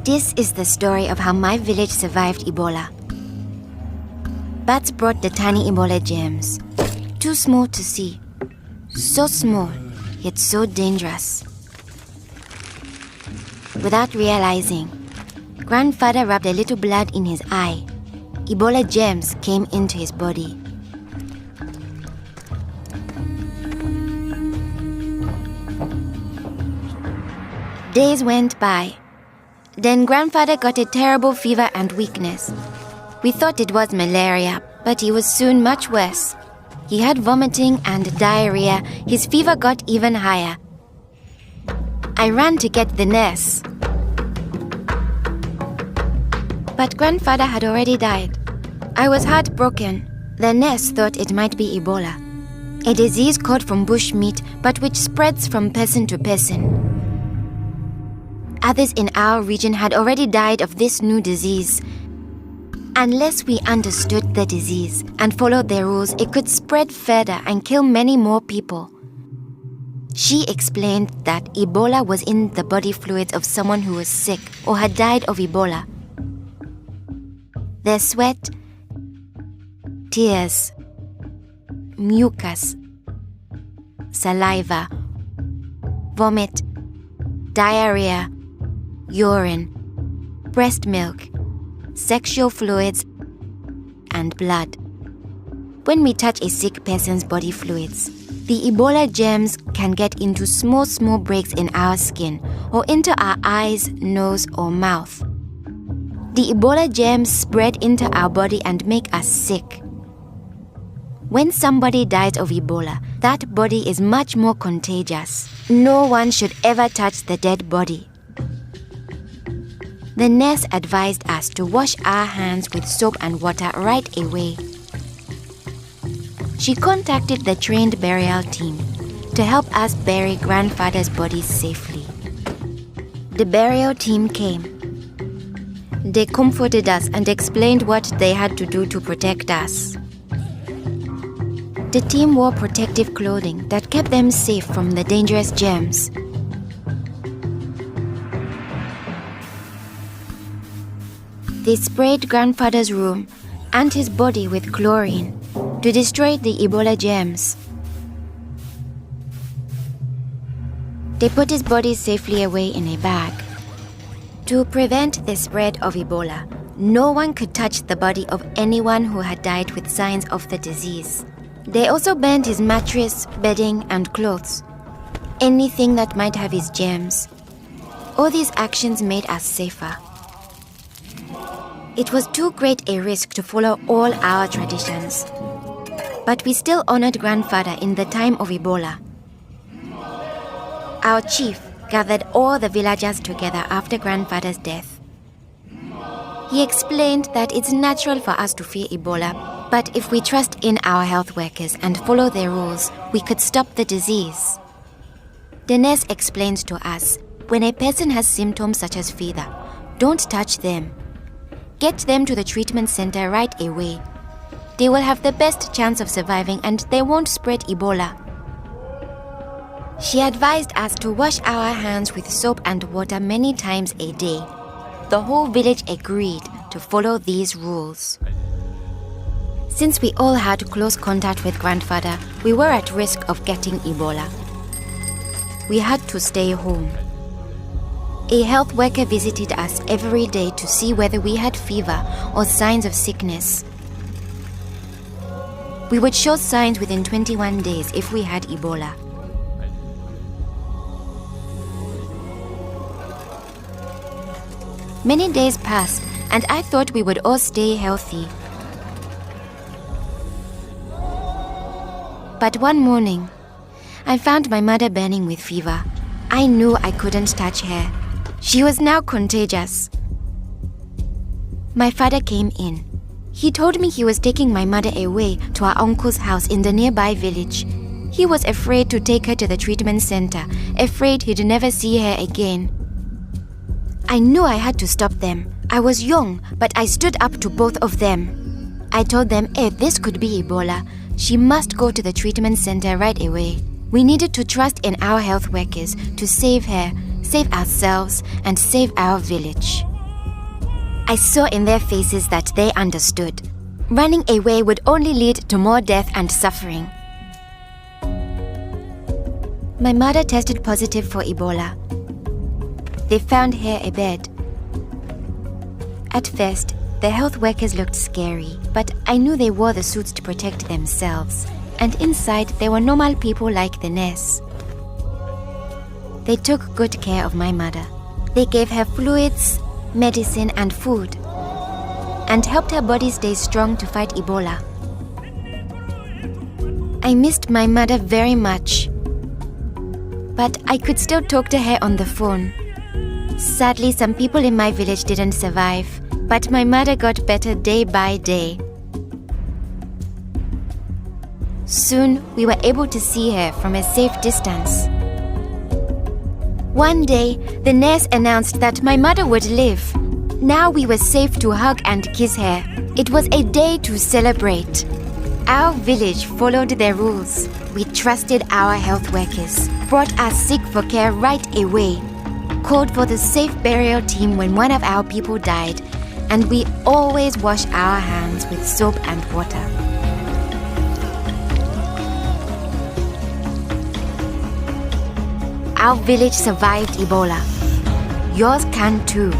This is the story of how my village survived Ebola. Bats brought the tiny Ebola germs, too small to see, so small, yet so dangerous. Without realizing, grandfather rubbed a little blood in his eye. Ebola germs came into his body. Days went by. Then grandfather got a terrible fever and weakness. We thought it was malaria, but he was soon much worse. He had vomiting and diarrhea. His fever got even higher. I ran to get the nurse. But grandfather had already died. I was heartbroken. The nurse thought it might be Ebola, a disease caught from bush meat, but which spreads from person to person. Others in our region had already died of this new disease. Unless we understood the disease and followed their rules, it could spread further and kill many more people. She explained that Ebola was in the body fluids of someone who was sick or had died of Ebola. Their sweat, tears, mucus, saliva, vomit, diarrhea, urine, breast milk, sexual fluids, and blood. When we touch a sick person's body fluids, the Ebola germs can get into small breaks in our skin or into our eyes, nose, or mouth. The Ebola germs spread into our body and make us sick. When somebody dies of Ebola, that body is much more contagious. No one should ever touch the dead body. The nurse advised us to wash our hands with soap and water right away. She contacted the trained burial team to help us bury grandfather's body safely. The burial team came. They comforted us and explained what they had to do to protect us. The team wore protective clothing that kept them safe from the dangerous germs. They sprayed grandfather's room and his body with chlorine to destroy the Ebola germs. They put his body safely away in a bag. To prevent the spread of Ebola, no one could touch the body of anyone who had died with signs of the disease. They also burned his mattress, bedding, and clothes, anything that might have his germs. All these actions made us safer. It was too great a risk to follow all our traditions. But we still honored grandfather in the time of Ebola. Our chief gathered all the villagers together after grandfather's death. He explained that it's natural for us to fear Ebola, but if we trust in our health workers and follow their rules, we could stop the disease. The nurse explains to us, when a person has symptoms such as fever, don't touch them. Get them to the treatment center right away. They will have the best chance of surviving and they won't spread Ebola. She advised us to wash our hands with soap and water many times a day. The whole village agreed to follow these rules. Since we all had close contact with grandfather, we were at risk of getting Ebola. We had to stay home. A health worker visited us every day to see whether we had fever or signs of sickness. We would show signs within 21 days if we had Ebola. Many days passed, and I thought we would all stay healthy. But one morning, I found my mother burning with fever. I knew I couldn't touch her. She was now contagious. My father came in. He told me he was taking my mother away to our uncle's house in the nearby village. He was afraid to take her to the treatment center, afraid he'd never see her again. I knew I had to stop them. I was young, but I stood up to both of them. I told them if this could be Ebola, she must go to the treatment center right away. We needed to trust in our health workers to save her, save ourselves, and save our village. I saw in their faces that they understood. Running away would only lead to more death and suffering. My mother tested positive for Ebola. They found her a bed. At first, the health workers looked scary, but I knew they wore the suits to protect themselves, and inside they were normal people like the nurse. They took good care of my mother. They gave her fluids, medicine, and food, and helped her body stay strong to fight Ebola. I missed my mother very much, but I could still talk to her on the phone. Sadly, some people in my village didn't survive, but my mother got better day by day. Soon, we were able to see her from a safe distance. One day, the nurse announced that my mother would live. Now we were safe to hug and kiss her. It was a day to celebrate. Our village followed their rules. We trusted our health workers, brought us sick for care right away, called for the safe burial team when one of our people died, and we always wash our hands with soap and water. Our village survived Ebola. Yours can too.